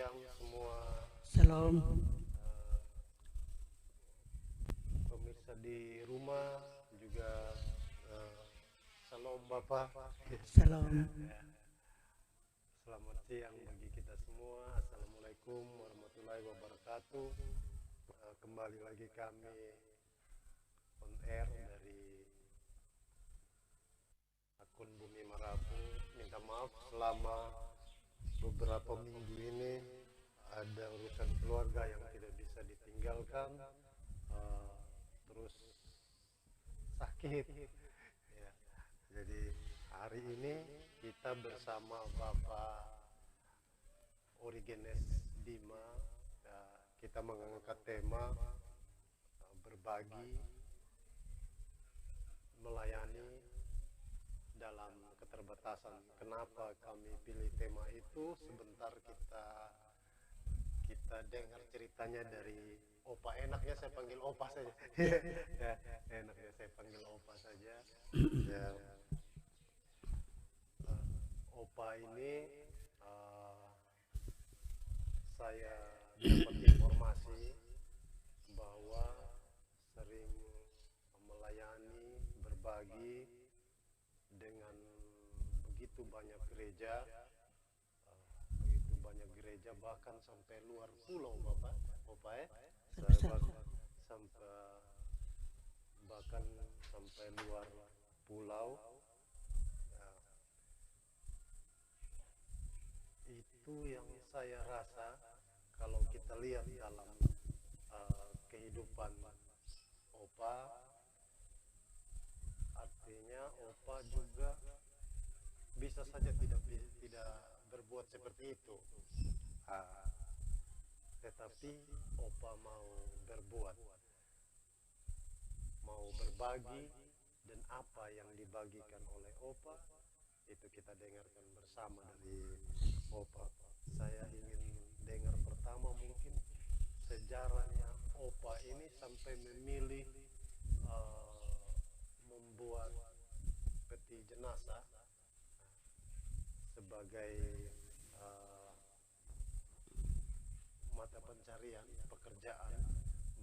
siang semua. Salam. Pemirsa di rumah juga salam Bapak. Salam. Selamat siang bagi kita semua. Assalamualaikum warahmatullahi wabarakatuh. Kembali lagi kami on air dari akun Bumi Marapu. Minta maaf selama beberapa minggu ini ada urusan keluarga yang tidak bisa ditinggalkan, terus sakit ya. Jadi hari ini kita bersama Bapak Origenes Dima, kita mengangkat tema berbagi melayani dalam keterbatasan. Kenapa kami pilih tema itu? Sebentar kita dengar ceritanya dari Opa. Enaknya saya panggil Opa saja. Ya, enaknya saya panggil Opa saja. Ya, Opa ini saya dapat informasi bahwa sering melayani, berbagi dengan begitu banyak gereja, bahkan sampai luar pulau, Bapak, ya. Sampai bahkan sampai luar pulau. Ya, itu yang saya rasa kalau kita lihat dalam kehidupan Opa, artinya Opa juga bisa saja tidak berbuat seperti itu, tetapi Opa mau berbuat, mau berbagi, dan apa yang dibagikan oleh Opa itu kita dengarkan bersama dari Opa. Saya ingin dengar pertama mungkin sejarahnya Opa ini sampai memilih membuat peti jenazah sebagai mata pencarian pekerjaan,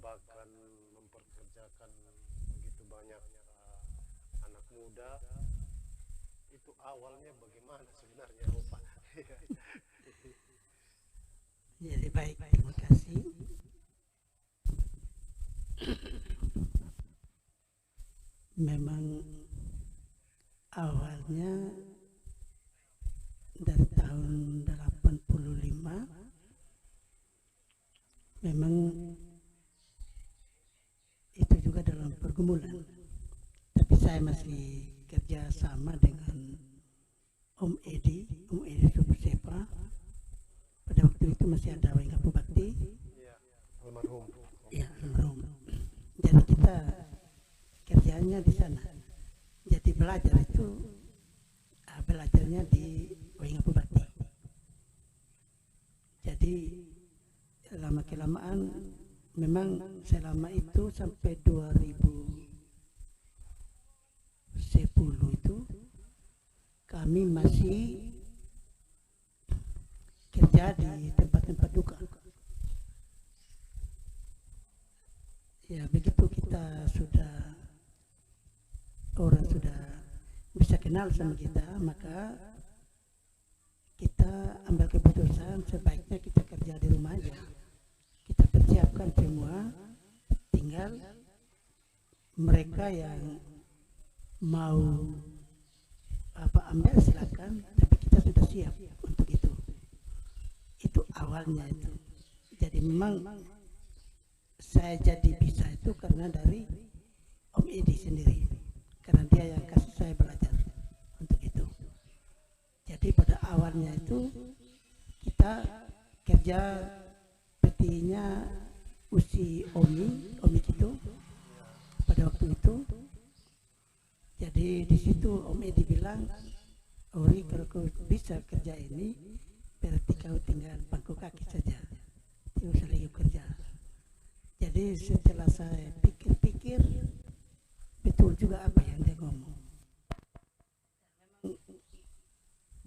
bahkan memperkerjakan begitu banyak anak muda. Itu awalnya bagaimana sebenarnya, Opa? Jadi baik, terima kasih. Memang awalnya dari tahun 85 memang itu juga dalam pergumulan, tapi saya masih kerja sama dengan Om Edi Subusepa. Pada waktu itu masih ada Wengapu Bakti, Ya, almarhum. ya, almarhum. Jadi kita kerjanya di sana. Jadi belajar itu belajarnya di Wengapu Bakti. Jadi lama kelamaan memang selama itu sampai 2010 itu kami masih kerja di tempat-tempat duka. Ya begitu kita orang sudah bisa kenal sama kita, maka kita ambil keputusan sebaiknya kita kerja di rumah aja. Kita persiapkan semua, tinggal mereka yang mau ambil silakan, tapi kita sudah siap untuk itu. Itu awalnya itu. Jadi memang saya jadi bisa itu karena dari Om Edi sendiri, karena dia yang kasih saya belajar untuk itu. Jadi pada awalnya itu kita kerja petinya usi Omi itu pada waktu itu. Jadi di situ Om Edi bilang, Ori kalau kau bisa kerja ini berarti kau tinggal pangku kaki saja, tidak usah lagi kerja. Jadi setelah saya pikir-pikir, betul juga apa yang dia ngomong.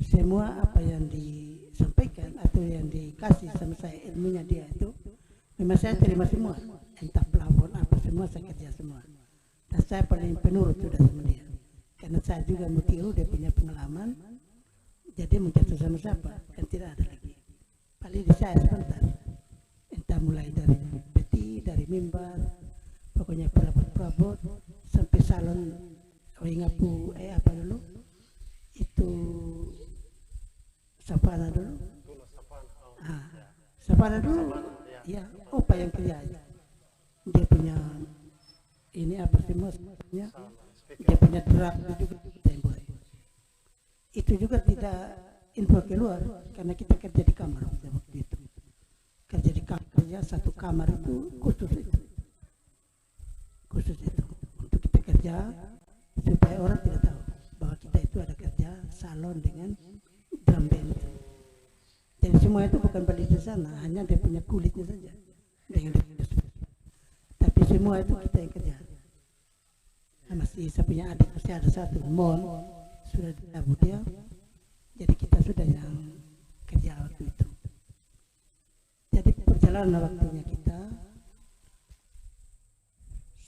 Semua apa yang disampaikan atau yang dikasih kasih sama saya ilmunya dia itu, memang saya terima semua, entah pelabur apa semua saya kerja semua. Dan saya paling penurut sudah sama dia, karena saya juga mau tiru dia punya pengalaman. Jadi mau jatuh sama siapa kan tidak ada lagi. Paling di saya sebentar, entah mulai dari peti, dari mimbar, pokoknya perabot-perabot sampai salon ngapu apa dulu itu sapana dulu. Tunas Savana. Oh, Ah, ya. sapana dulu. Savana, ya. Ya, apa yang kerja? Dia punya ini apa sih maksudnya? Sama, Dia speaker. punya drum juga tembok. Itu juga tidak info keluar karena kita kerja di kamar waktu itu. Kerja di kamar, kerja satu kamar itu khusus itu. Khusus itu untuk kita kerja supaya orang tidak tahu bahwa kita itu ada kerja salon dengan drum band itu. Jadi semua itu bukan balik di sana, hanya dia punya kulitnya saja dengan dia punya spesies. Tapi semua itu kita yang kerja. Nah, masih saya punya adik masih ada satu Mon sudah dicabut dia, jadi kita sudah yang kerja waktu itu. Jadi perjalanan waktunya kita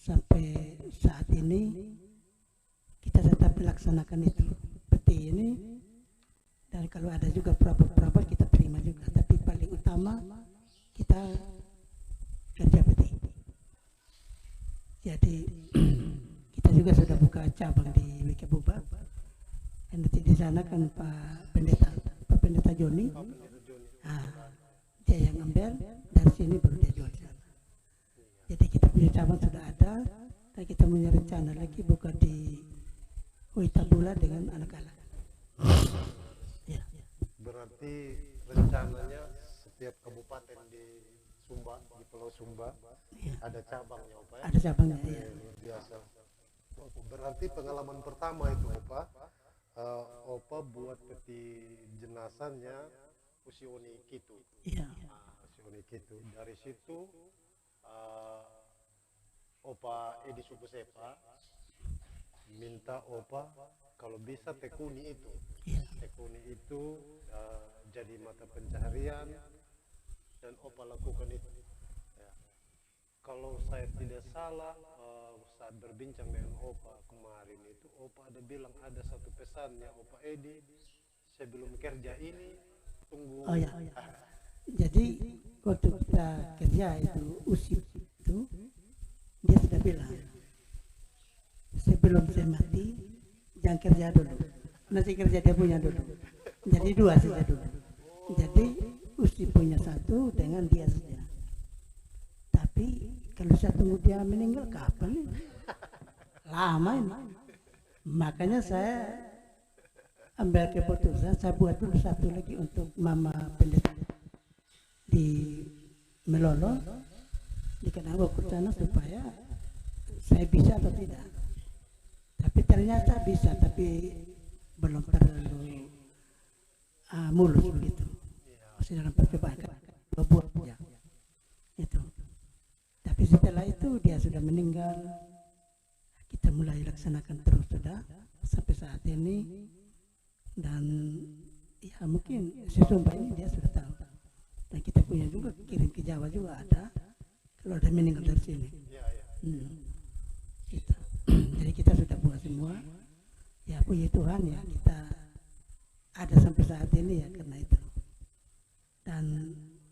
sampai saat ini kita tetap melaksanakan itu peti ini, dan kalau ada juga perabot-perabot kita terima juga, tapi paling utama kita kerja peti. Jadi kita juga sudah buka cabang di Wikabuba, dan nanti di sana kan Pak Pendeta Joni, Pak Pendeta Joni. dia yang ambil dari sini baru dia jual di sana. Jadi kita punya cabang sudah ada, dan kita punya rencana lagi buka di Uitabula dengan anak-anak. Ya. Berarti rencananya setiap kabupaten di Sumba, di Pulau Sumba, Ya. ada cabangnya, Opa ya? Ada cabangnya ya. Luar biasa. Berarti pengalaman pertama itu, Opa, Opa buat peti jenazahnya Usioni Kitu. Iya. Usioni Kitu. Dari situ Opa Edi Sukusepa minta Opa kalau bisa tekuni itu. Iya. Tekuni itu jadi mata pencaharian, dan Opa lakukan itu. Ya. Kalau saya tidak salah, saat berbincang dengan Opa kemarin itu, Opa ada bilang ada satu pesannya, Opa Edi, sebelum kerja ini tunggu. Oh ya. Jadi waktu kita kerja itu usip itu, dia sudah bilang sebelum saya mati jangan kerja dulu, nanti kerja dia punya dulu. Jadi dua saja dulu. Jadi usip punya satu dengan dia saja. Tapi kalau saya tunggu dia meninggal kapan ini? Lama ini. Makanya saya ambil keputusan, saya buat dulu satu lagi untuk Mama Pendeta di Melolo di Kenanggo sana supaya saya bisa atau tidak. Tapi ternyata bisa, tapi belum terlalu mulus begitu. Masih dalam percobaan kan, buat ya. Itu. Tapi setelah itu dia sudah meninggal, kita mulai laksanakan terus sudah sampai saat ini, dan ya mungkin sesumba ini dia sudah tahu, dan kita punya juga kirim ke Jawa juga ada kalau ada meninggal dari sini. Ya, ya. Gitu. Jadi kita sudah buat semua, ya puji Tuhan ya kita ada sampai saat ini ya karena itu. Dan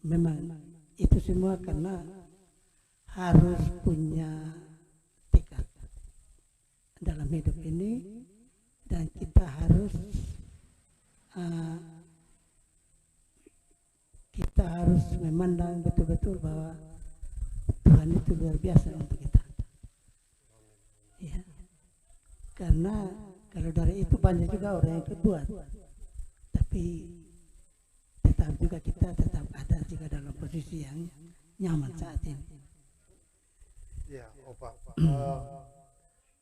memang itu semua karena harus punya tekad dalam hidup ini, dan kita harus memandang betul-betul bahwa Tuhan itu luar biasa untuk kita. Ya. Karena kalau dari itu banyak juga orang yang berbuat, tapi tetap juga kita tetap ada juga dalam posisi yang nyaman saat ini. Ya, Opa.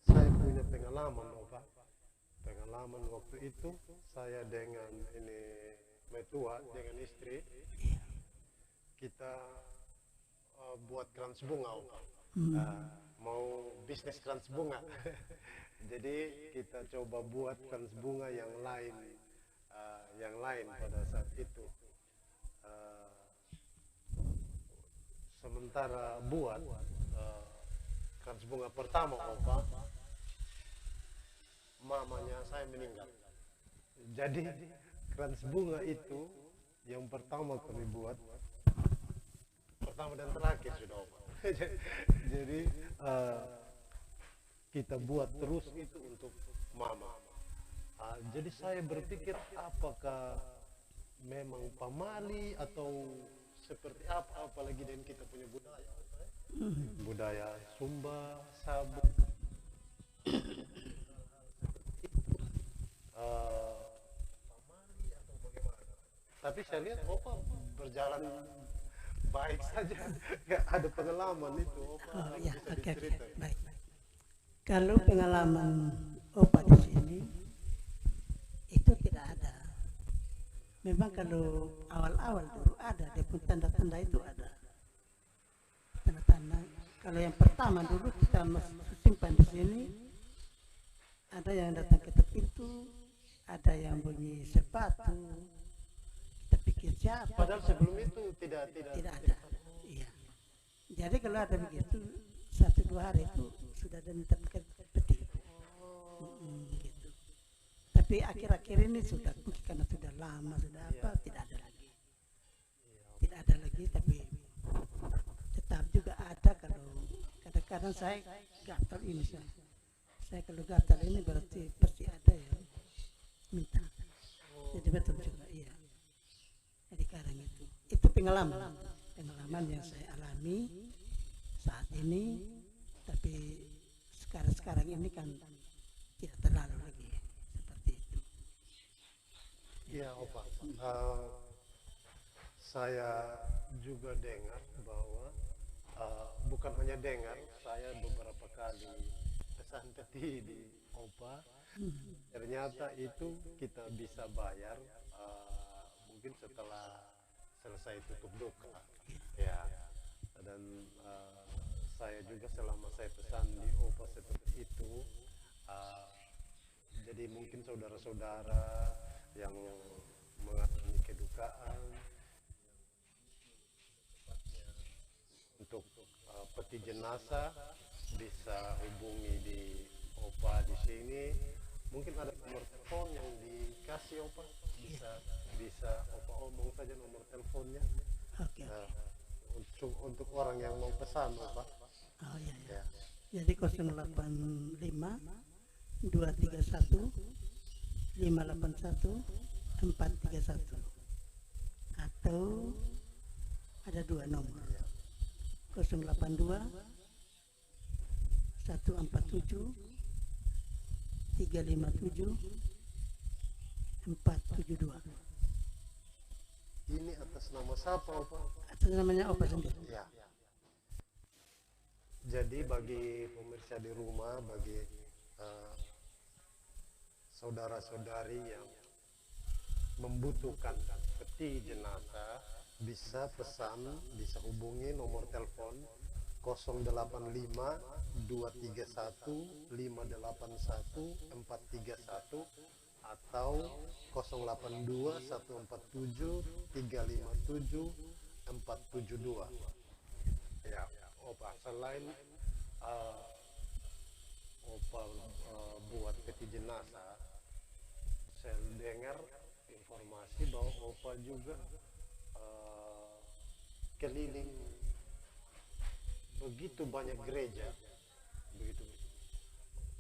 Saya punya pengalaman, Opa. Pengalaman waktu itu saya dengan ini mertua, dengan istri, kita buat krans bunga, Opa. Mau bisnis krans bunga. Jadi kita coba buat krans bunga yang lain pada saat itu. sementara buat krans bunga pertama opa, mamanya saya meninggal. Jadi krans bunga itu yang pertama kami buat, pertama dan terakhir sudah opa. Jadi kita buat terus itu untuk mama. Jadi saya berpikir apakah memang pamali atau seperti apa, apalagi dengan kita punya budaya, budaya Sumba, Sabu, pamali atau bagaimana. Tapi saya lihat opa berjalan baik saja, nggak ada pengalaman itu opa. Oh ya, Bisa oke, diceritain. baik. Kalau pengalaman Opa di sini itu tidak ada. Memang kalau awal-awal dulu ada, dia pun tanda-tanda itu ada. Tanda-tanda. Kalau yang pertama dulu kita simpan di sini, ada yang datang ke pintu, ada yang bunyi sepatu. Kita pikir siapa? Padahal sebelum itu tidak Tidak ada. Iya. Jadi kalau ada begitu, 1-2 hari itu sudah ada minta peti. Gitu. Tapi akhir-akhir ini sudah karena sudah lama sudah apa tidak ada lagi. Tidak ada lagi, tapi tetap juga ada. Kalau kadang-kadang saya gatal ini saya kalau gatal ini berarti pasti ada yang minta. Jadi betul juga, iya. Jadi kadang itu pengalaman yang saya alami saat ini, tapi sekarang ini kan tidak terlalu lagi seperti itu. Iya opa, saya juga dengar bahwa bukan hanya dengar, saya beberapa kali pesan peti di opa, ternyata itu kita bisa bayar mungkin setelah selesai tutup doka, ya. Dan saya juga selama saya pesan di opa seperti itu, jadi mungkin saudara-saudara yang mengalami kedukaan untuk peti jenazah bisa hubungi di opa di sini. Mungkin ada nomor telepon yang dikasih opa, bisa opa omong saja nomor teleponnya. Oke. Untuk orang yang mau pesan opa. Oh iya, Ya. Jadi 085 231 581 431 atau ada 2 nomor 082 147 357 472. Ini atas nama siapa opa? Atas namanya Opa sendiri. Ya. Jadi bagi pemirsa di rumah, bagi saudara-saudari yang membutuhkan peti jenazah, bisa pesan, bisa hubungi nomor telepon 085 231 581 431 atau 082 147 357 472. Ya, opa selain opa buat peti jenazah, saya dengar informasi bahwa opa juga keliling begitu banyak gereja, begitu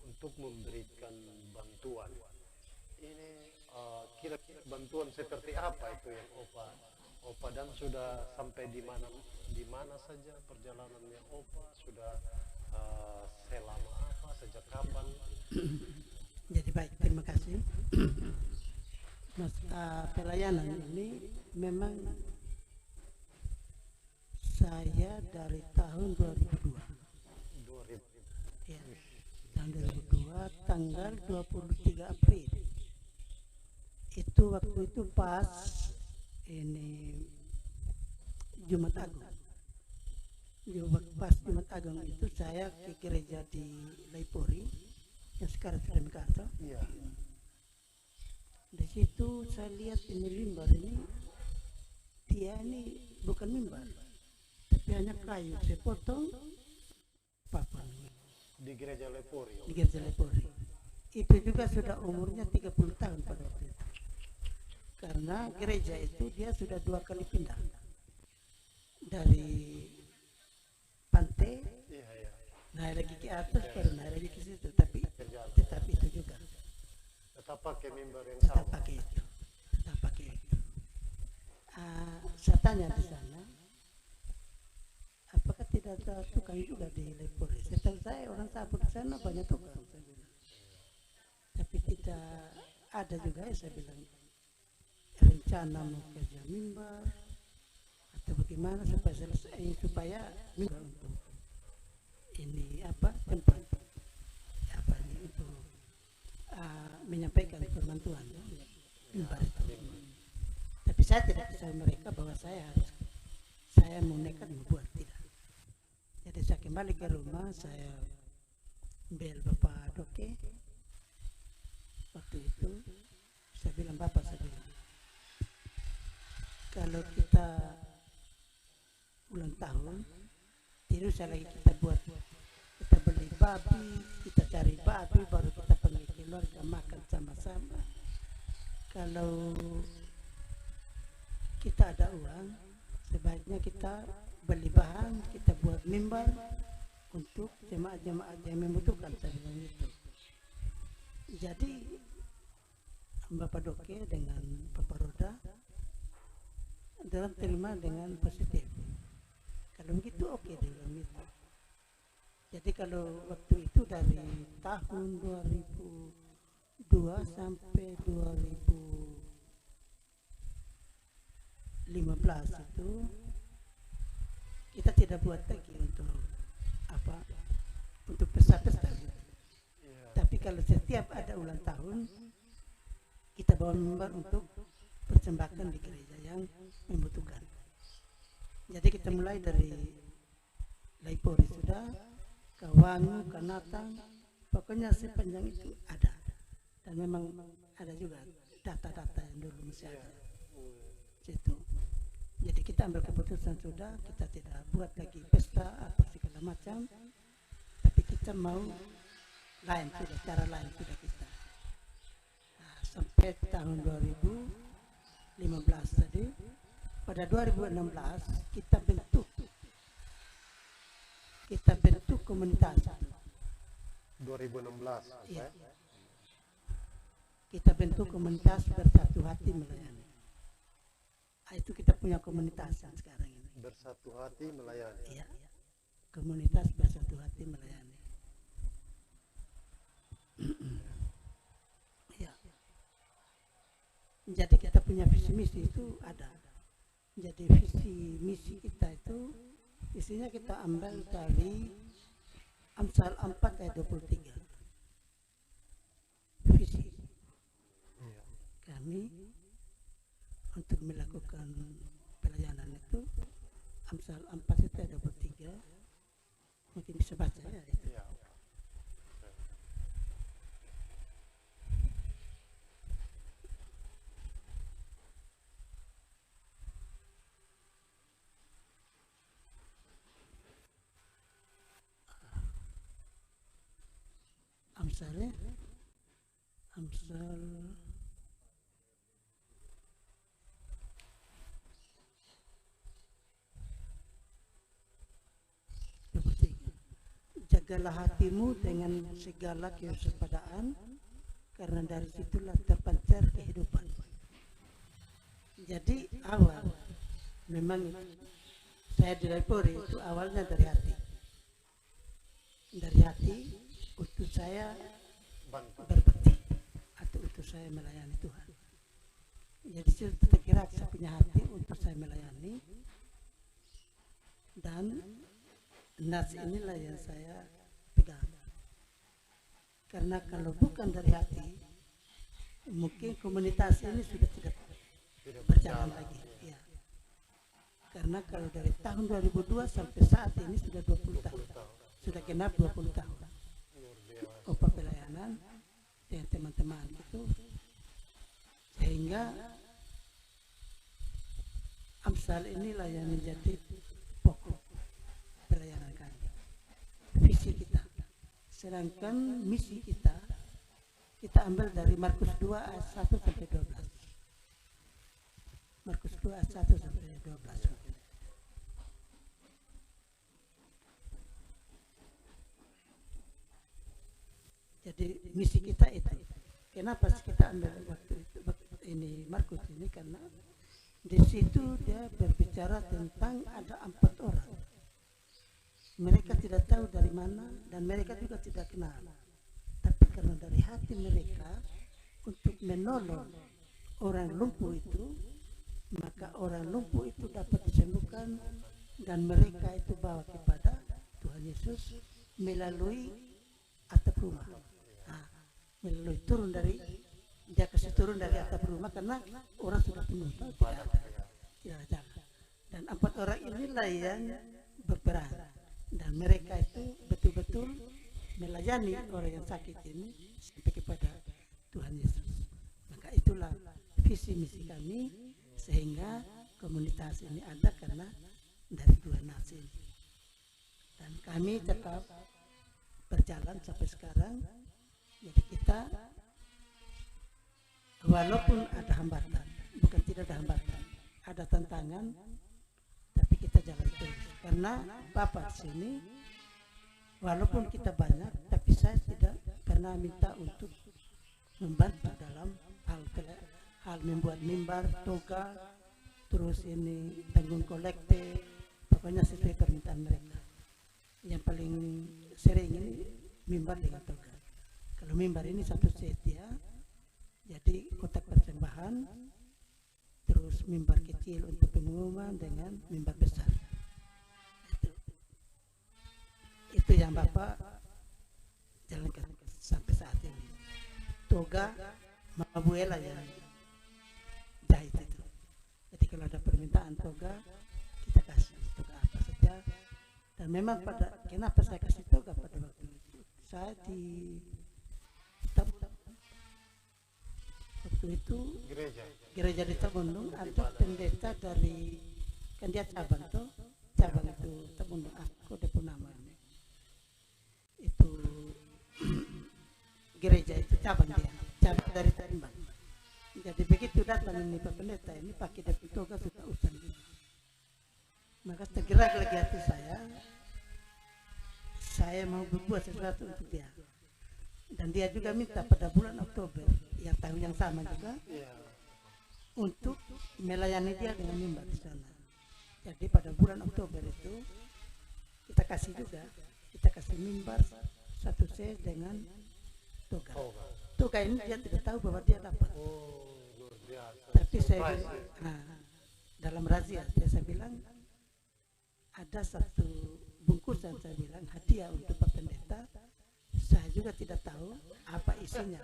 untuk memberikan bantuan. Ini kira-kira bantuan seperti apa itu yang opa dan sudah sampai di mana saja perjalanannya opa, sudah selama apa, sejak kapan? Jadi baik, terima kasih. Mas, pelayanan ini memang saya dari tahun 2002. 2000. Ya, tahun 2002 tanggal 23 April. Itu waktu itu pas ini Jumat Agung. Pas Jumat Agung itu saya ke gereja di Laipori yang sekarang sudah Mekarta. Iya. Di situ saya lihat ini mimbar ini, dia ini bukan mimbar, tapi hanya kayu, saya potong papan Di gereja Lepori. di Gereja Lepori. Itu juga sudah umurnya 30 tahun pada waktu itu. Karena gereja itu dia sudah 2 kali pindah. Dari pantai Iya, iya. naik lagi ke atas, baru naik lagi ke situ. Tapi tetap itu juga. Tetap pakai mimbar yang Tetap sama. pakai itu. Tetap pakai itu. Saya tanya di sana, apakah tidak ada tukang juga di Lepori? Setahu saya orang Sabut di sana banyak tukang, saya bilang. Tapi tidak ada juga, ya saya bilang. Rencana mau kerja mimbar atau bagaimana supaya selesai, supaya mimbar untuk ini apa tempat apa ini untuk menyampaikan firman Tuhan ya, mimbar itu. Tapi saya tidak bisa mereka bahwa saya mau nekat membuat, tidak. Jadi saya kembali ke rumah, saya bel Bapak Doke. Waktu itu saya bilang, Bapak, saya bilang, kalau kita ulang tahun, tidak usah lagi kita beli babi, kita cari babi, baru kita panggil keluarga makan sama-sama. Kalau kita ada uang, sebaiknya kita beli bahan, kita buat mimbar untuk jemaat-jemaat yang membutuhkan, saya bilang itu. Jadi Bapak Doke dengan Bapak Roda dalam terima dengan positif. Kalau begitu oke dia bilang gitu. Jadi kalau waktu itu dari tahun 2002 sampai 2015 itu kita tidak buat lagi untuk apa, untuk pesta-pesta gitu. Tapi kalau setiap ada ulang tahun, kita bawa mimbar untuk persembahkan di gereja yang membutuhkan. Jadi kita mulai dari Lepori sudah, Kawangu, Kanatang, pokoknya sepanjang itu ada. Dan memang ada juga data-data yang dulu masih ada. Situ. Jadi kita ambil keputusan sudah, kita tidak buat lagi pesta atau segala macam, tapi kita mau lain sudah, cara lain sudah kita. Nah, sampai tahun 2015 tadi, pada 2016 kita bentuk komunitas. 2016. Ya. Kita bentuk komunitas bersatu hati melayani. Itu kita punya komunitas yang sekarang ini. Bersatu hati melayani. Ya. Komunitas bersatu hati melayani. Ya. Jadi kita punya visi misi itu ada. Jadi visi misi kita itu isinya kita ambil dari Amsal 4 ayat 23. Visi kami untuk melakukan pelayanan itu Amsal 4 itu ayat 23. Mungkin bisa baca ya itu. Ya. Amsal Amsal 23. Jagalah hatimu dengan segala kewaspadaan, karena dari situlah terpancar kehidupan. Jadi awal memang saya di Lepori itu awalnya dari hati. Dari hati untuk saya berbakti atau untuk saya melayani Tuhan. Jadi saya tergerak, saya punya hati untuk saya melayani, dan nas inilah yang saya pegang. Karena kalau bukan dari hati, mungkin komunitas ini sudah tidak berjalan lagi. Ya. Karena kalau dari tahun 2002 sampai saat ini sudah 20 tahun. Sudah genap 20 tahun. Upah pelayanan dengan teman-teman itu, sehingga Amsal inilah yang menjadi pokok Sedangkan misi kita ambil dari Markus 2 ayat 1 sampai 12. Markus 2 ayat 1 sampai 12. Jadi misi kita itu. Kenapa kita ambil waktu itu, ini Markus ini, karena di situ dia berbicara tentang ada 4 orang. Mereka tidak tahu dari mana dan mereka juga tidak kenal. Tapi karena dari hati mereka untuk menolong orang lumpuh itu, maka orang lumpuh itu dapat disembuhkan dan mereka itu bawa kepada Tuhan Yesus melalui atap rumah. Nah, melalui dia kasih turun dari atap rumah karena orang sudah penuh, tidak ada. Dan 4 orang inilah yang berperan. Dan mereka itu betul-betul melayani orang yang sakit ini sampai kepada Tuhan Yesus. Maka itulah visi misi kami, sehingga komunitas ini ada karena dari Tuhan Nasi. Dan kami tetap berjalan sampai sekarang. Jadi kita walaupun ada hambatan, bukan tidak ada hambatan, ada tantangan, tapi kita jalan terus. Karena Bapak sini, walaupun kita banyak, tapi saya tidak pernah minta untuk membantu dalam hal membuat mimbar, toga, terus ini tanggung kolektif, pokoknya sesuai permintaan mereka. Yang paling sering ini mimbar dengan toga. Kalau mimbar ini satu set ya, jadi kotak persembahan, terus mimbar kecil untuk pengumuman dengan mimbar besar. Itu yang Bapak jalankan sampai saat ini. Toga Mabuela yang jahit itu. Jadi kalau ada permintaan toga, kita kasih toga apa saja. Dan memang kenapa saya kasih toga pada waktu itu? Saya waktu itu gereja di Tabundung ada pendeta dari, kan dia cabang itu Tabundung, aku udah pun namanya itu gereja itu cabang dari Tarimbang. Jadi begitu datang ini Pak Pendeta ini pakai dari toga sudah usang gitu. Maka tergerak lagi hati saya mau berbuat sesuatu untuk dia. Dan dia juga minta pada bulan Oktober, ya tahun yang sama juga, untuk melayani dia dengan mimbar di sana. Jadi pada bulan Oktober itu kita kasih mimbar satu set dengan toga. Toga ini dia tidak tahu bahwa dia dapat. Tapi saya dalam razia saya bilang ada satu bungkusan, saya bilang hadiah untuk Pak Pendeta. Saya juga tidak tahu apa isinya,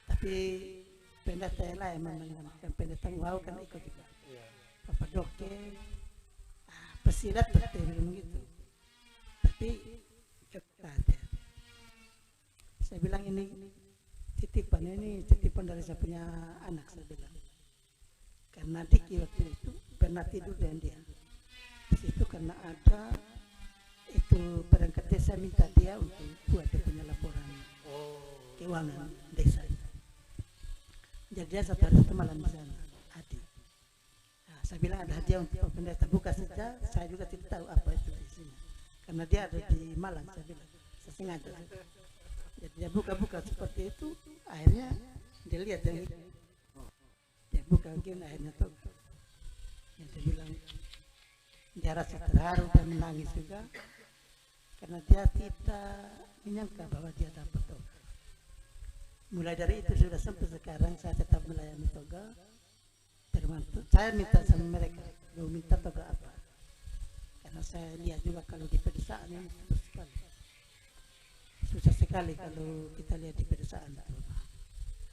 tapi pendeta yang lain mengenalkan pendeta, wow kan ikut juga. Bapak Doke, pesilat betul begitu. Tapi cepat ya. Saya bilang ini titipan dari saya punya anak, saya bilang. Karena Diki waktu itu pernah tidur dengan dia. Di situ karena ada itu perangkat desa minta dia untuk buat dia punya laporan keuangan desa. Jadi dia satu malam di sana, Adi. Nah, saya bilang ada hadiah untuk Pak Pendeta, buka saja. Saya juga tidak tahu apa itu isinya, karena dia ada di Malang. Saya bilang, saya sengaja. Jadi dia buka seperti itu, akhirnya dia lihat yang itu. Dia buka mungkin akhirnya tuh. Dia bilang, dia rasa terharu dan menangis juga, karena dia tidak menyangka bahwa dia dapat toga. Mulai dari itu sudah sampai sekarang saya tetap melayani toga. Termasuk saya minta sama mereka, mau minta toga apa? Karena saya lihat juga kalau di pedesaan ini susah sekali kalau kita lihat di pedesaan.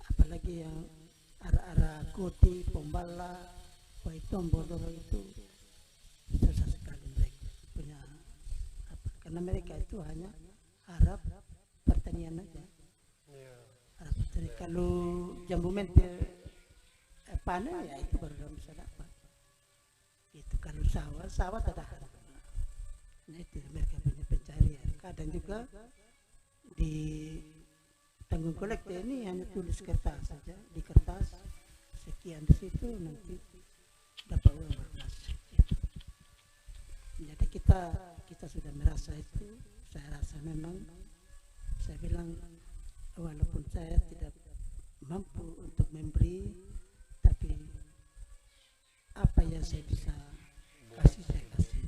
Apalagi yang arah-arah Koti, Pombala, Waitombo itu susah sekali mereka punya apa, karena mereka itu hanya harap pertanian aja. Harap pertanian. Kalau jambu mente panen ya itu baru bisa dapat. Itu kalau sawah tidak harap. Nah itu mereka punya pencarian. Kadang juga di tanggung kolekte ini hanya tulis kertas saja, di kertas sekian di situ nanti dapat uang berkas. Jadi kita sudah merasa itu. Saya rasa memang, saya bilang walaupun saya tidak mampu untuk memberi, tapi apa yang saya bisa kasih saya kasih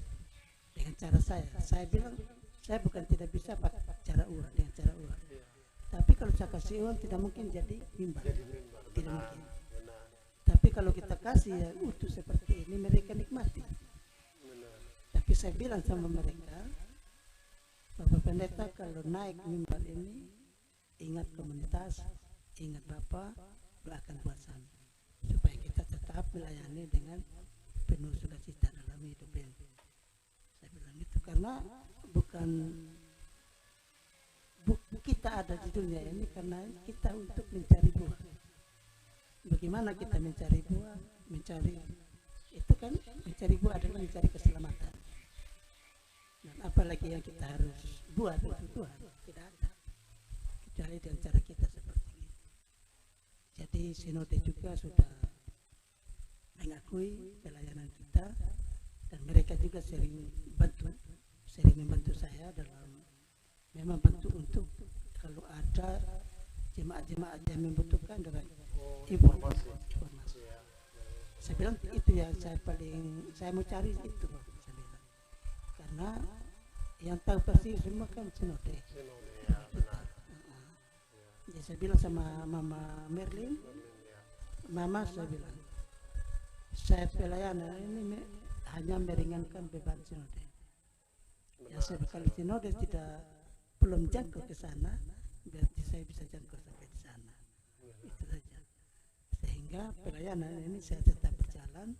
dengan cara saya. Saya bilang saya bukan tidak bisa pakai cara uang, dengan cara uang. Tapi kalau saya kasih uang tidak mungkin jadi mimbar. Tidak mungkin. Tapi kalau kita kasih ya utuh seperti ini, mereka nikmati. Tapi saya bilang sama mereka, Bapak Pendeta kalau naik mimbar ini, ingat komunitas, ingat Bapak, doakan buat kami supaya kita tetap melayani dengan penuh sukacita dalam hidup ini. Saya bilang itu karena bukan kita ada di dunia ini karena kita untuk mencari buah. Bagaimana kita mencari buah? Mencari itu kan, mencari buah adalah mencari keselamatan. Dan apalagi yang kita harus buat untuk Tuhan tidak ada kecuali dengan cara kita seperti ini. Jadi sinode juga sudah mengakui pelayanan kita dan mereka juga sering membantu saya dalam memang bantu untuk kalau ada jemaat-jemaat yang membutuhkan dengan informasi. Saya bilang itu ya saya mau cari itu, saya bilang. Karena yang tahu pasti semua kan sinode. Jadi saya bilang sama Mama Merlin, Mama saya bilang, saya pelayanan ini hanya meringankan beban sinode. Ya sekali sinode belum jangkau ke sana, berarti saya bisa jangkau sampai di sana. Itu saja. Sehingga pelayanan ini saya tetap berjalan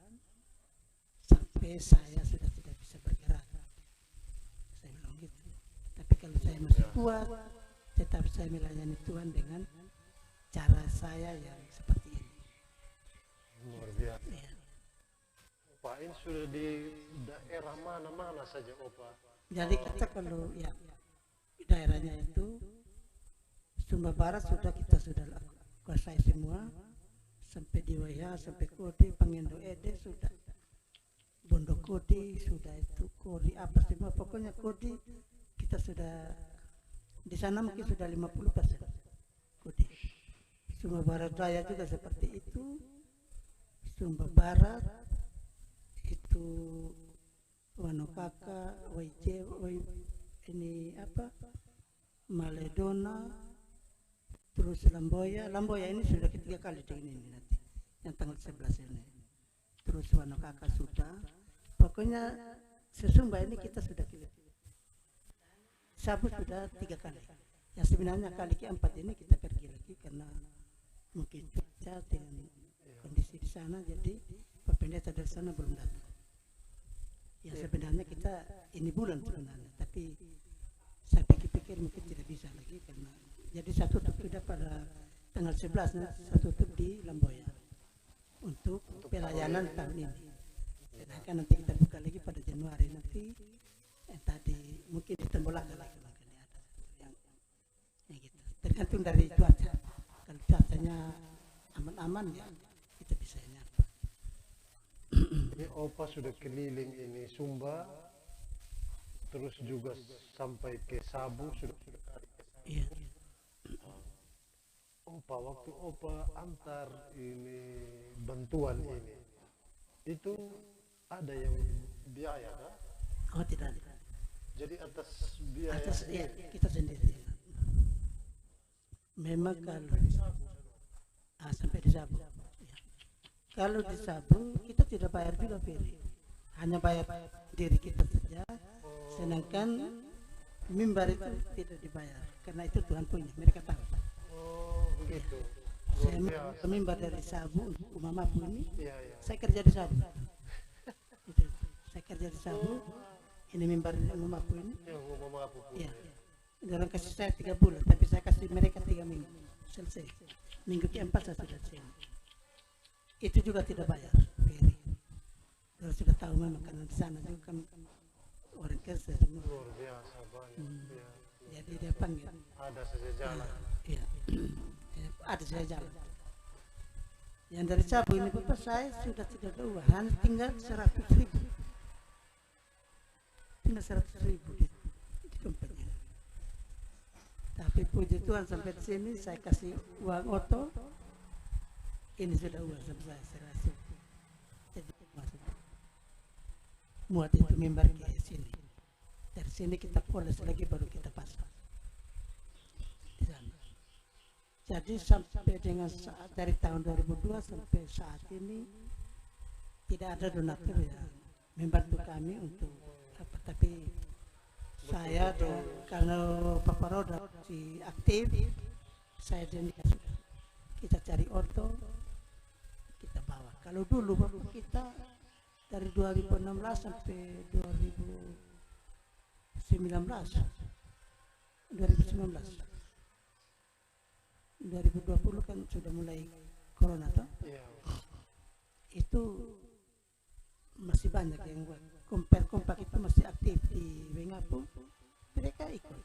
sampai saya sudah tidak bisa bergerak. Saya bilang gitu. Tapi kalau saya masih kuat, tetap saya melayani Tuhan dengan cara saya yang seperti ini. Luar biasa. Ya. Opa ini sudah di daerah mana-mana saja Opa. Jadi kita kalau ya daerahnya itu Sumba Barat sudah kita sudah kuasai semua, sampai di Waya, sampai Kodi, Pangendo Ede sudah, Bondo Kodi sudah, itu Kodi apa semua, pokoknya Kodi kita sudah di sana mungkin sudah 50% Kodi. Sumba Barat Raya juga seperti itu. Sumba Barat itu Wanokaka, Waije, ini apa? Maledona, terus Lamboya ini sudah ketiga kali di ini nanti, yang tanggal 11 ini. Terus Wanokaka sudah, pokoknya sesumba ini kita sudah pilih. Sabu sudah 3 kali. Yang sebenarnya kali keempat ini kita pergi lagi karena mungkin cuaca dengan kondisi di sana, jadi Pak Pendeta dari sana belum datang. Ya sebenarnya kita ini bulan sebenarnya, tapi saya pikir-pikir mungkin tidak bisa lagi karena jadi saya tutup sudah pada tanggal 11 saya tutup di Lamboya untuk pelayanan tahun ini. Sedangkan nanti kita buka lagi pada Januari nanti, tadi mungkin di Tembolaka lagi makanya ada yang gitu. Tergantung dari cuaca. Kalau cuacanya aman-aman ya kita bisa nyapa. Ini Opa sudah keliling ini Sumba, terus juga sampai ke Sabu sudah kali ke sana. Iya. Opa waktu Opa antar ini bantuan ini, itu ada yang biaya kan? Oh tidak ada. Jadi atas biaya Atas ini. ya, kita sendiri. Memang kalau sampai di Sabu. Ya. Kalau di Sabu kita tidak bayar juga Ferry, hanya bayar diri kita saja. Sedangkan mimbar itu tidak dibayar karena itu Tuhan punya, mereka tahu. Oh begitu. Saya mimbar dari Sabu untuk Mamapu ini. Iya. Saya kerja di Sabu. Itu. Saya kerja di Sabu. Ini mimbar Mamapu ini. Yang Mama Apu punya. Iya. Dalam kasih saya 3 bulan, tapi saya kasih mereka 3 minggu. Selesai. Minggu keempat saya sudah sini. Itu juga tidak bayar, Ferry. Kalau sudah tahu memang karena di sana juga kan orang kerja semua. Luar biasa banyak. Ya. Jadi dia panggil. Ada saja jalan. Iya. Ada saya jalan. Yang dari Sabu ini Bapak saya sudah tidak ada uang, hanya tinggal 100.000. Tinggal 100.000 di dompetnya. Tapi puji Tuhan sampai di sini saya kasih uang oto, ini sudah uang sampai saya rasa. Jadi masuk. Muat itu mimbar ke sini. Dari sini kita poles lagi baru kita pasang. Di sana. Jadi sampai dengan saat dari tahun 2002 sampai saat ini tidak ada donatur ya membantu kami untuk apa, tapi saya kalau Bapak Roda si aktif, saya dan dia sudah kita cari oto, kita bawa. Kalau dulu baru kita dari 2016 sampai 2019 kan sudah mulai corona toh. Iya. Itu masih banyak yang buat kompak itu masih aktif di Wengapu, mereka ikut.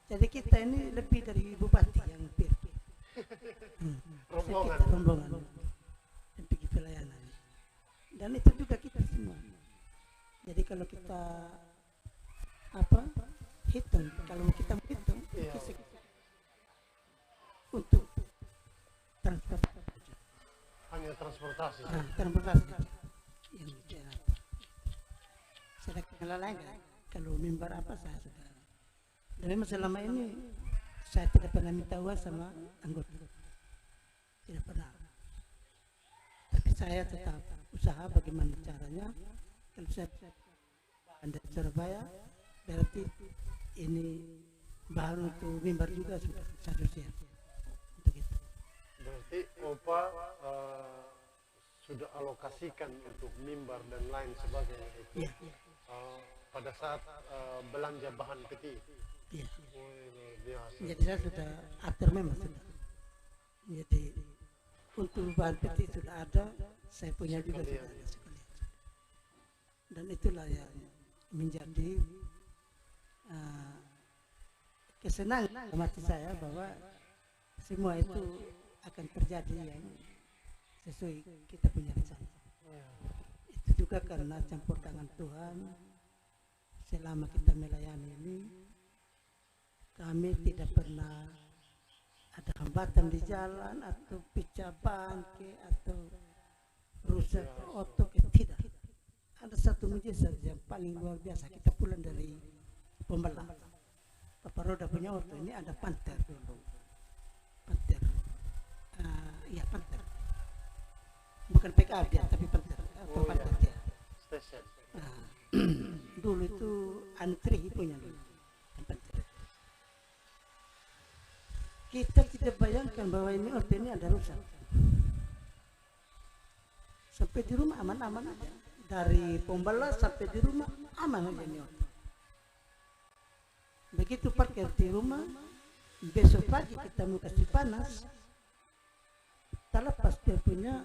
Jadi kita ini lebih dari bupati yang pergi. Rombongan yang pergi pelayanan. Dan itu juga kita semua. Jadi kalau kita hitung, kalau kita hitung untuk transportasi. Hanya transportasi. Transportasi yang bicara. Sedangkan lain kalau mimbar apa saya sudah. Dan memang selama ini saya tidak pernah minta uang sama anggota, tidak pernah. Tapi saya tetap usaha bagaimana caranya. Kalau saya dari Surabaya, berarti ini baru untuk mimbar juga sudah siap untuk itu. Berarti Opa sudah alokasikan untuk mimbar dan lain sebagainya itu. Iya. Pada saat belanja bahan peti. Iya. Oh, luar biasa. Jadi saya sudah atur memang sudah. Jadi untuk bahan peti sudah ada, saya punya juga sudah ada sekalian. Dan itulah yang menjadi kesenangan dalam hati saya bahwa semua itu akan terjadi yang sesuai kita punya rencana. Itu juga karena campur tangan Tuhan. Selama kita melayani ini, kami tidak pernah ada hambatan di jalan atau pecah bangke atau rusak otot, tidak. Ada satu mujizat yang paling luar biasa. Kita pulang dari Pembelah, Bapak Roda punya oto ini ada panter dulu. Panter, iya panter. Bukan PKB dia, tapi panter. Atau panter dia. Stesen. Dulu itu antri punya dulu. Panter. Kita tidak bayangkan bahwa ini oto ini ada rusak. Sampai di rumah aman-aman aja. Dari Pembelah sampai di rumah aman aja ini oto. Begitu parkir di rumah, besok pagi kita mau kasih panas, terlepas dia punya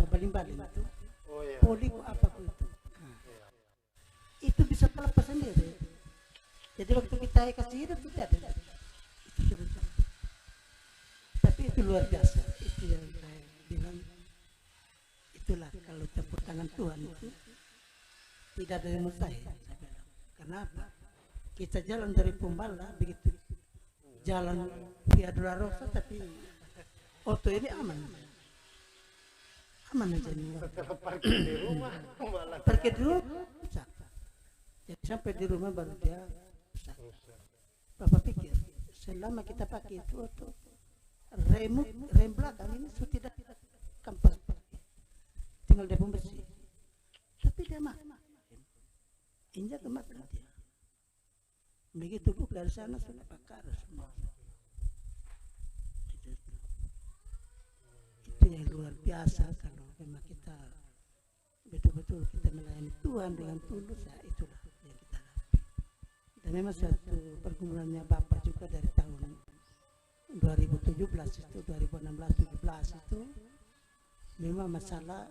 baling-baling itu, poli apa itu, itu bisa terlepas sendiri. Jadi waktu kita kasih hidup tidak ada, tapi itu luar biasa. Itu yang saya bilang, itulah kalau campur tangan Tuhan itu tidak ada yang mustahil. Kenapa? Kita jalan dari Pembelah begitu jalan via Dolorosa, tapi oto ini aman aja nih. Setelah parkir di rumah malah parkir di rumah rusak. Jadi sampai di rumah baru dia rusak. Bapak pikir selama kita pakai itu oto rem belakang ini sudah tidak kampas, tinggal dia pembersih, tapi dia makan injak kemakan dia. Begitu buka dari sana sudah bakar semua. Itu yang luar biasa kalau memang kita betul-betul kita melayani Tuhan dengan tulus, ya itulah yang kita lakukan. Dan memang suatu pergumulannya Bapak juga dari tahun 2017 itu 2016-17 itu memang masalah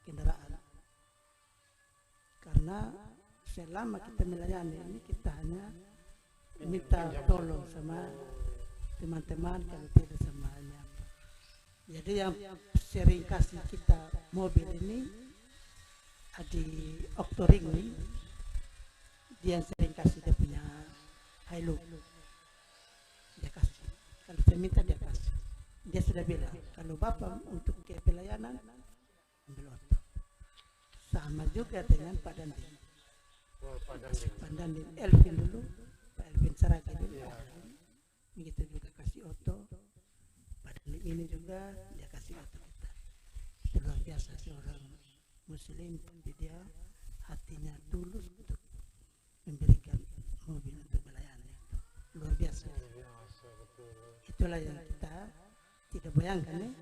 kendaraan. Karena selama kita melayani ini kita hanya minta tolong sama teman-teman, kalau tidak sama nyapa. Jadi yang sering kasih kita mobil ini Adi Oktoring ini, dia yang sering kasih dia punya Hilux, dia kasih. Kalau saya minta dia kasih. Dia sudah bilang kalau bapak untuk ke pelayanan ambil oto. Sama juga dengan Pak Dandin. Oh, Pak Dandin. Pak Dandin, Elvin dulu, Pak Elvin Saragi dulu. Iya. Begitu juga kasih oto. Pak Dandin ini juga dia kasih oto kita. Itu luar biasa seorang Muslim, tapi dia hatinya tulus untuk memberikan mobil untuk pelayanan itu. Luar biasa. Biasa, betul. Itulah yang kita tidak bayangkan ya.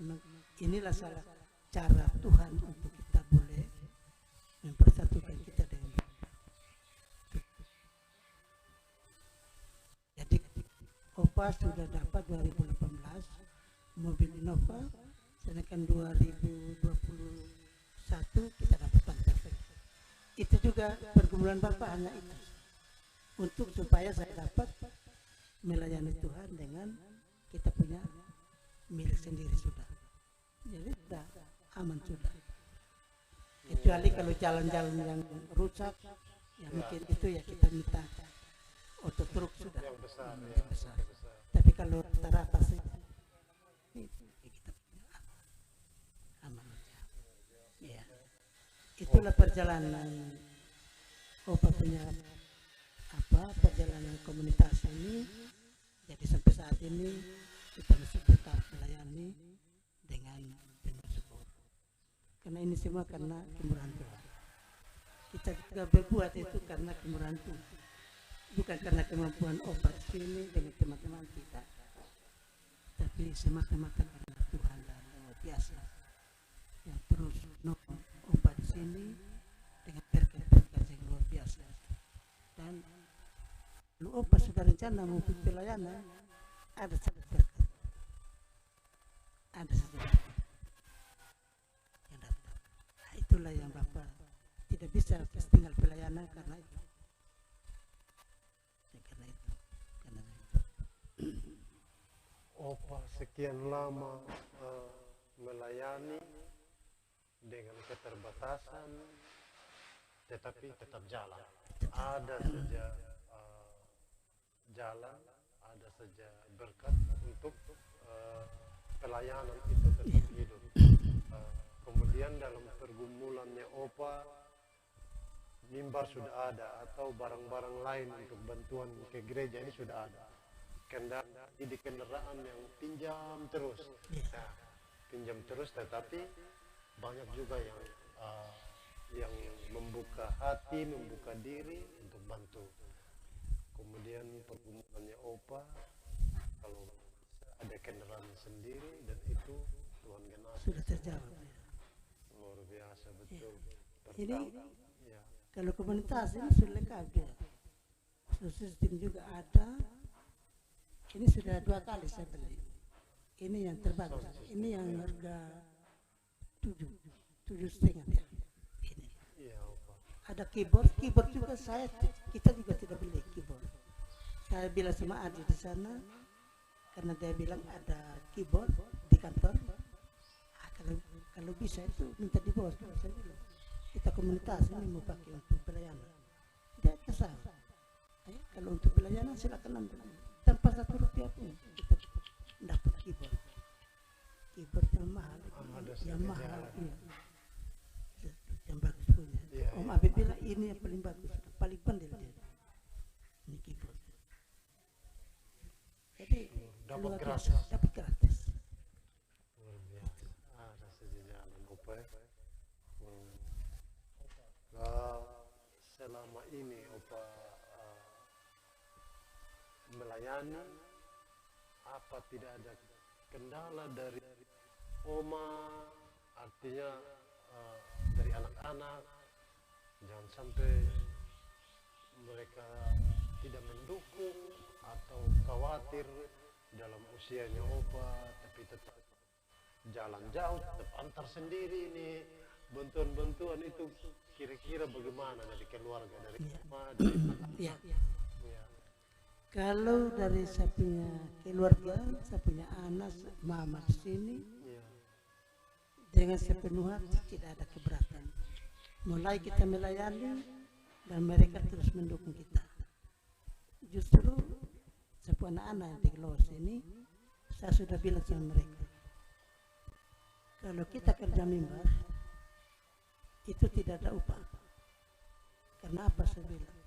Memang inilah salah cara Tuhan untuk kita boleh mempersatukan kita dengan Dia. Jadi Opa sudah dapat 2018 mobil Innova, sedangkan 2021 kita dapat Panther. Itu juga pergumulan Bapak hanya itu, untuk supaya saya dapat melayani Tuhan dengan kita punya milik sendiri sudah. Jadi sudah aman sudah. Kecuali kalau jalan-jalan yang rusak, ya mungkin itu ya kita minta auto truk sudah. Yang besar, ya. Yang besar. Yang besar. Tapi kalau rata-rata sih, ya kita punya aman aja. Ya. Itulah perjalanan Opa punya perjalanan komunitas ini. Jadi sampai saat ini kita masih tetap melayani dengan penuh syukur. Karena ini semua karena kemurahan Tuhan. Kita juga berbuat itu karena kemurahan Tuhan, bukan karena kemampuan Opa di sini dengan teman-teman kita, tapi semata-mata karena Tuhan yang luar biasa yang terus nolong Opa di sini dengan berkat-berkat yang luar biasa. Dan lu Opa sudah rencana mau pelayanan, ada saja berkat, ada saja berkat yang datang. Nah, itulah yang Bapak tidak bisa tinggal pelayanan karena itu. Karena itu. Opa sekian lama melayani dengan keterbatasan, tetapi tetap jalan. Ada saja jalan, ada saja berkat untuk pelayanan itu tetap hidup. Kemudian dalam pergumulannya Opa, mimbar sudah ada atau barang-barang lain untuk bantuan ke gereja ini sudah ada. Di kendaraan yang pinjam terus, nah, pinjam terus, tetapi banyak juga yang membuka hati, membuka diri untuk bantu. Kemudian pergumulannya Opa, kalau ada kendaraan sendiri, dan itu Tuhan genapi. Sudah terjawab. Luar biasa betul. Ini Ya. kalau komunitas ini sudah lengkap dia. Sistem juga ada. Ini sudah 2 kali saya beli. Ini yang terbagus. Ini yang harga 7,5 ya. Ini. Iya, Opa. Ada keyboard juga kita juga tidak beli keyboard. Saya bilang sama Adi di sana, karena dia bilang ada keyboard di kantor. Kalau bisa itu minta di bawah. Saya bilang kita komunitas ini mau pakai untuk pelayanan. Dia kesal. Kalau untuk pelayanan silakan ambil. Tanpa Rp1 pun kita dapat keyboard yang mahal, yang mahal, iya. Yang bagus punya. Iya, Om iya. Abi bilang ini yang paling bagus, paling pandai dia. Ini keyboard. Jadi Dapat luar gratis. biasa, dapat gratis. Luar biasa. Ada saja jalan Opa. Selama ini Opa melayani, apa tidak ada kendala dari Oma, artinya dari anak-anak, jangan sampai mereka tidak mendukung atau khawatir dalam usianya Opa, tapi tetap jalan jauh, tetap antar sendiri ini bantuan-bantuan itu, kira-kira bagaimana dari keluarga, dari Oma, dari anak-anak? Iya. Ya. Kalau dari saya punya keluarga, saya punya anak, mama di sini, Iya. dengan sepenuh hati tidak ada keberatan. Mulai kita melayani dan mereka terus mendukung kita. Justru sebuah anak-anak yang di luar sini, saya sudah bilang sama mereka, kalau kita kerja mimbar, itu tidak ada upah. Karena apa saya bilang?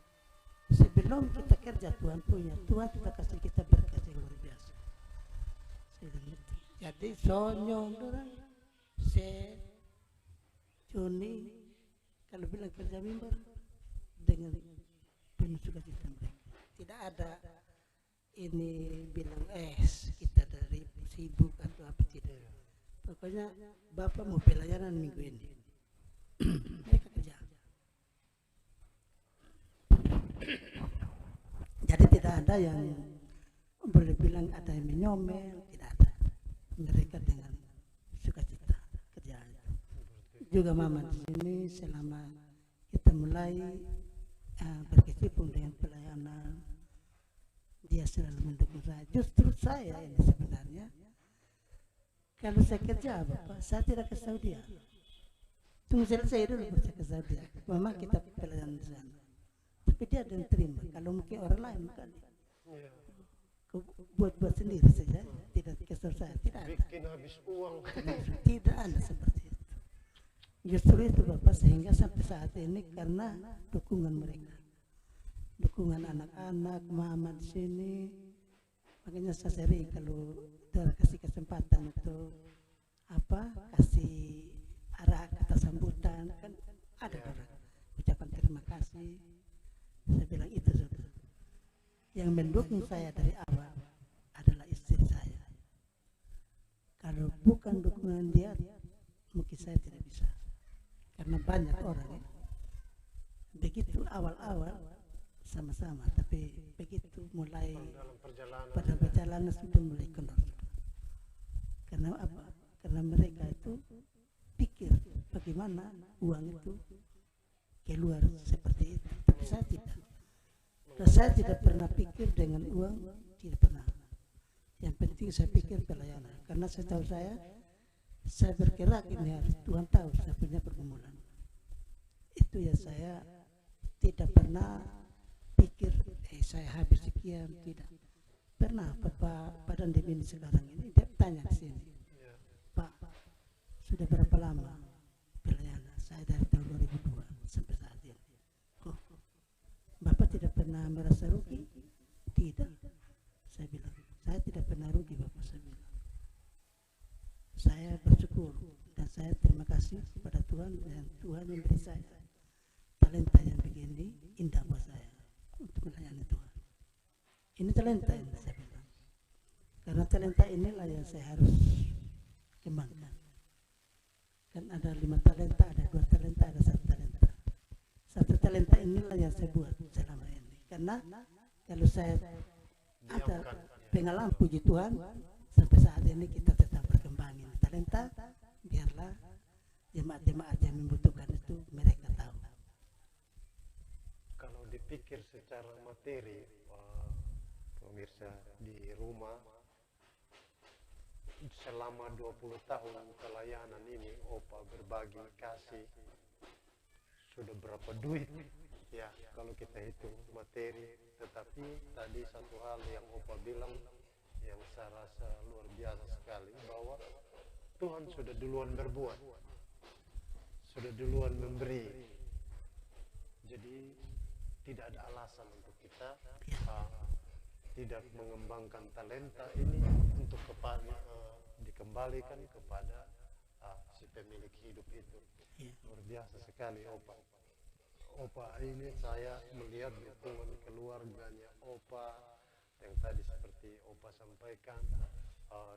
Sebelum kita kerja Tuhan punya, Tuhan sudah kasih kita berkat yang luar biasa. Saya bilang gitu. Jadi sonyong orang, saya Joni, kalau bilang kerja mimbar dengan penuh sukacita mereka. Tidak ada ini bilang kita dari sibuk atau apa tidak. Pokoknya Bapak mau pelayanan minggu ini. Mereka kerja. Jadi tidak ada yang boleh bilang ada yang menyomel, tidak ada. Mereka dengan sukacita kerjaan. Juga mama di sini selama kita mulai berkecimpung dengan pelayanan, dia selalu mendukung saya. Justru saya ini sebenarnya, kalau saya kerja Bapak, saya tidak ke Saudi. Tunggu selesai dulu baru saya ke Saudi. Memang kita pelayanan di sana. Tapi dia ada yang terima. Kalau mungkin orang lain kali buat sendiri saja, tidak kesal saya, tidak ada. Bikin habis uang. Tidak ada seperti itu. Justru itu Bapak, sehingga sampai saat ini karena dukungan mereka, dukungan anak-anak, mama di sini. Makanya saya sering kalau Dora kasih kesempatan untuk kasih arah kata sambutan, kan ada Dora ucapan terima kasih. Saya bilang itu sudah. Yang mendukung saya dari awal adalah istri saya. Kalau bukan dukungan dia, mungkin saya tidak bisa. Karena banyak orang ya. Begitu awal-awal sama-sama, tapi begitu mulai pada perjalanan sudah mulai kendor. Karena apa? Karena mereka itu pikir bagaimana uang itu keluar seperti itu. Tapi saya tidak. Dan saya tidak pernah pikir dengan uang, tidak pernah. Yang penting saya pikir pelayanan. Karena setahu saya bergerak ini hari Tuhan tahu saya punya pergumulan. Itu ya saya tidak pernah pikir saya habis sekian, tidak pernah. Bapak Padan Demini sekarang ini dia tanya di sini, Pak sudah berapa lama pelayanan? Saya dari tahun 2002 sampai saat ini. Oh, Bapak tidak pernah merasa rugi? Tidak. Saya bilang, saya tidak pernah rugi Bapak, saya bilang. Saya bersyukur dan saya terima kasih kepada Tuhan dan Tuhan yang beri saya talenta yang begini indah buat saya untuk melayani Tuhan. Ini talenta yang saya bilang. Karena talenta inilah yang saya harus kembangkan. Kan ada 5 talenta, ada 2 talenta, ada 1 talenta. 1 talenta inilah yang saya buat selama ini. Karena kalau saya ada pengalaman, puji Tuhan, sampai saat ini kita tetap berkembangin talenta, biarlah jemaat-jemaat yang membutuhkan itu mereka tahu. Kalau dipikir secara materi, pemirsa di rumah, selama 20 tahun pelayanan ini Opa berbagi kasih sudah berapa duit ya kalau kita hitung materi. Tetapi tadi satu hal yang Opa bilang yang saya rasa luar biasa sekali, bahwa Tuhan sudah duluan berbuat, sudah duluan memberi. Jadi tidak ada alasan untuk kita tidak mengembangkan talenta ini untuk dikembalikan kepada si pemilik hidup itu. Luar biasa sekali Opa. Opa ini saya melihat dukungan keluarganya Opa yang tadi seperti Opa sampaikan,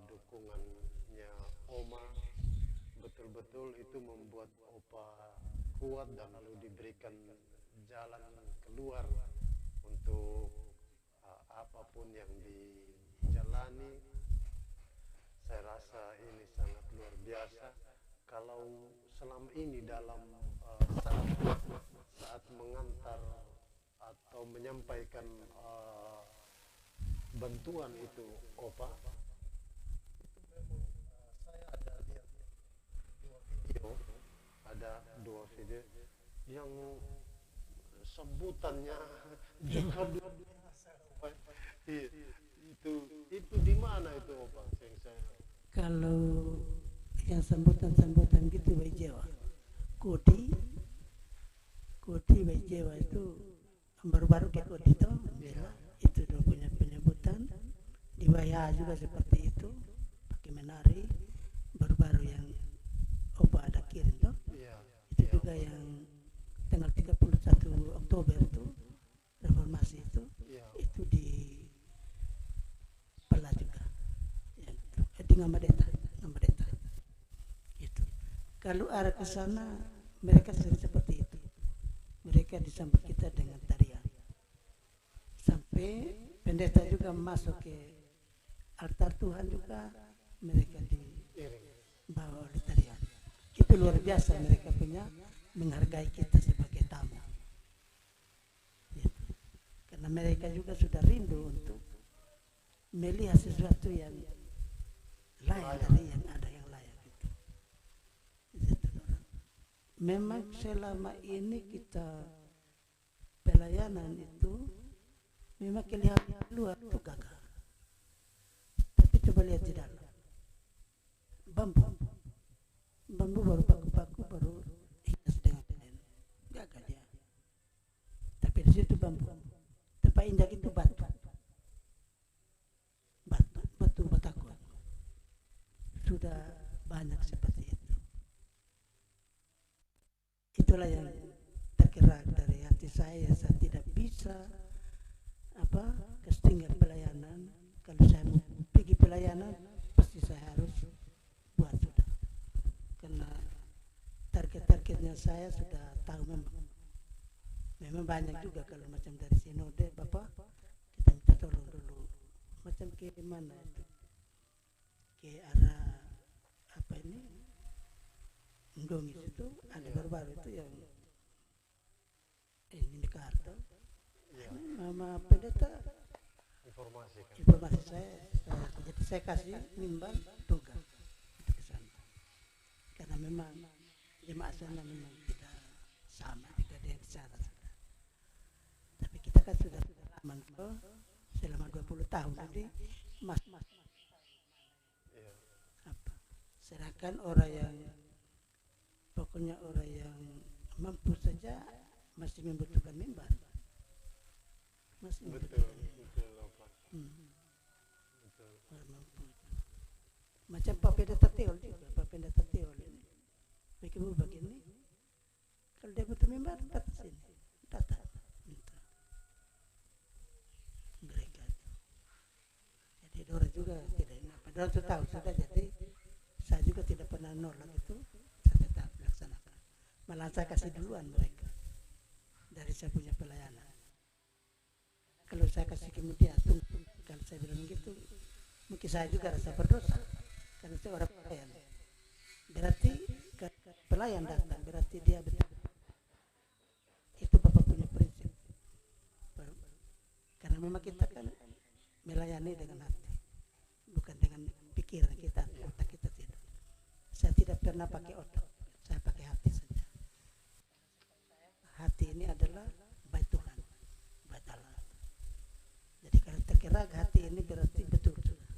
dukungannya Oma, betul-betul itu membuat Opa kuat dan lalu diberikan jalan keluar untuk apapun yang dijalani. Saya rasa ini sangat luar biasa. Kalau selama ini dalam saat mengantar atau menyampaikan bantuan itu Opa, saya ada lihat video, ada 2 video yang sambutannya juga luar biasa. Iya, itu di mana itu Opa? Yang saya Kalau yang sambutan-sambutan gitu by Jawa, Kodi by Jawa itu baru-baru kayak Kodi itu, itu dia punya penyebutan. Di Waya juga seperti itu, pakai menari. Baru-baru yang Opa ada kirim tuh, iya, itu juga yang tanggal 31 Oktober itu reformasi iya, itu di Pala juga, ya, di Ngamadeta itu. Kalau arah ke sana mereka sering seperti itu, mereka disambut kita dengan tarian sampai pendeta juga masuk ke altar Tuhan juga mereka iring. dibawa oleh tarian. Itu luar biasa, mereka punya menghargai kita sebagai tamu gitu. Karena mereka juga sudah rindu untuk melihat sesuatu yang lain dari yang ada yang layak gitu. Gitu, Nora. Memang selama ini kita pelayanan itu memang kelihatan luar itu gagal, tapi coba lihat di dalam bambu baru paku-paku baru hias dengan kain, gagal dia. Tapi di situ bambu, tempat indah itu batu batako, sudah banyak seperti itu. Itulah yang tergerak dari hati saya tidak bisa ketinggal pelayanan. Kalau saya mau pergi pelayanan pasti saya harus buat sudah, karena targetnya saya sudah tahu. Memang banyak juga kalau macam dari sinode Bapak, kita minta tolong dulu macam ke mana itu, ke arah apa ini Ndongis itu ada baru-baru itu yang ini Karto. Mama pendeta informasi saya, jadi saya kasih nimbang tugas untuk ke sana, karena memang jemaat sana memang tidak sama tidak ada yang di sana sudah. Tapi kita kan sudah aman selama 20 tahun, jadi serahkan orang yang pokoknya orang yang mampu saja masih membutuhkan mimbar, masih membutuhkan betul Opa. Betul. orang mampu itu. Macam Pak Pendeta Teol juga, Pak Pendeta Teol ini begini, kalau dia butuh mimbar datang sini, datang minta mereka itu. Jadi orang juga tidak enak, padahal itu tahu sudah, jadi saya juga tidak pernah nolak itu, saya tetap laksanakan. Malah saya kasih duluan mereka dari saya punya pelayanan. Kalau saya kasih kemudian tunggu, kalau saya bilang begitu mungkin saya juga rasa berdosa, karena saya orang pelayan. Berarti pelayan datang berarti dia betul. Itu Bapak punya prinsip. Karena memang kita kan melayani dengan hati, bukan dengan pikiran kita, otak kita tidak. Saya tidak pernah pakai otak, saya pakai hati saja. Hati ini adalah bait Tuhan, bait Allah. Jadi kalau tergerak hati ini berarti betul sudah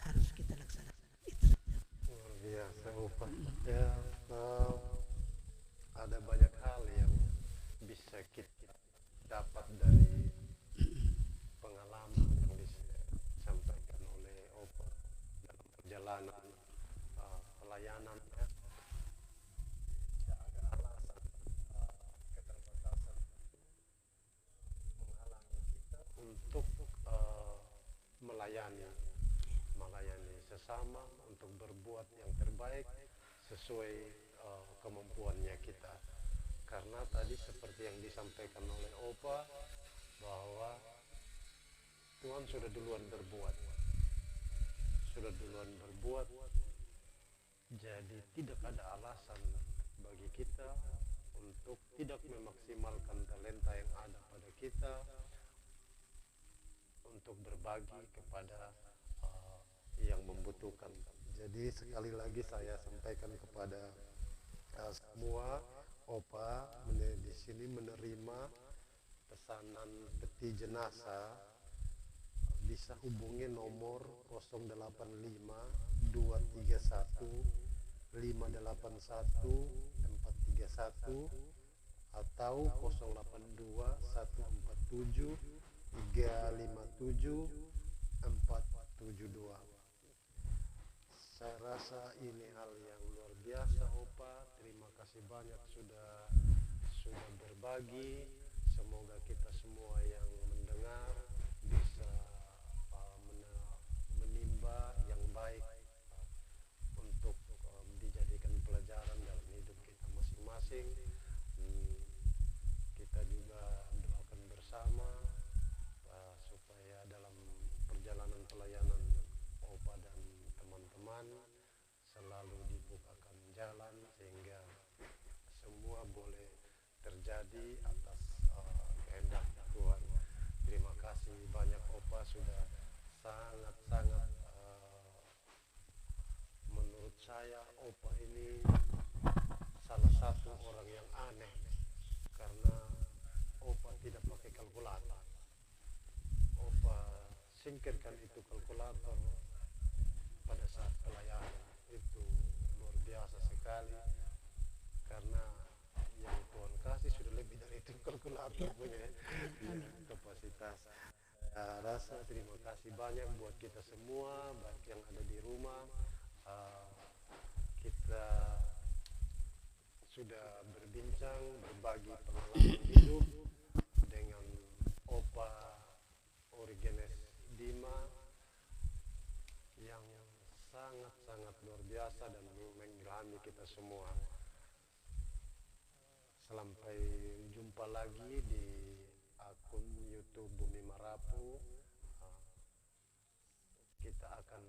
harus kita laksanakan itu saja. Luar biasa Opa. Ya, ada banyak hal yang bisa kita dapat dari pengalaman yang disampaikan oleh Opa dalam perjalanan pelayanan. Ya, ada alasan keterbatasan menghalangi kita untuk melayani sesama, untuk berbuat yang terbaik sesuai kemampuannya kita. Karena tadi seperti yang disampaikan oleh Opa bahwa Tuhan sudah duluan berbuat, jadi tidak ada alasan bagi kita untuk tidak memaksimalkan talenta yang ada pada kita, untuk berbagi kepada yang membutuhkan. Jadi sekali lagi saya sampaikan kepada semua opa di sini menerima pesanan peti jenazah, bisa hubungi nomor 085 231 581 431 atau 082 147 357 472. Saya rasa ini hal yang luar biasa opa. Terima kasih banyak sudah berbagi. Semoga kita semua yang mendengar bisa menimba yang baik untuk dijadikan pelajaran dalam hidup kita masing-masing. Kita juga doakan bersama supaya dalam perjalanan pelayanan opa dan teman-teman selalu dibukakan jalan sehingga semua boleh terjadi atas kehendak Tuhan. Terima kasih banyak opa, sudah sangat-sangat menurut saya opa ini salah satu orang yang aneh karena opa tidak pakai kalkulator. Opa singkirkan itu kalkulator pada saat pelayanan. Itu luar biasa sekali karena yang Tuhan kasih sudah lebih dari itu kalkulator punya kapasitas. Rasa terima kasih banyak buat kita semua, baik yang ada di rumah. Kita sudah berbincang, berbagi pengalaman hidup dengan opa Origenes Dima yang sangat-sangat luar biasa dan mengilhami kita semua. Sampai jumpa lagi di akun YouTube Bumi Marapu. Kita akan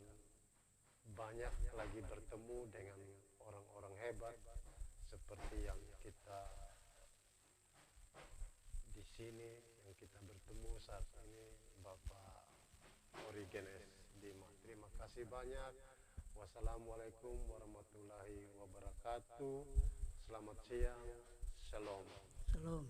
banyak lagi bertemu dengan orang-orang hebat seperti yang kita di sini, yang kita bertemu saat ini, Bapak Origenes Dima. Terima kasih banyak. Wassalamualaikum warahmatullahi wabarakatuh. Selamat siang. Shalom. Shalom.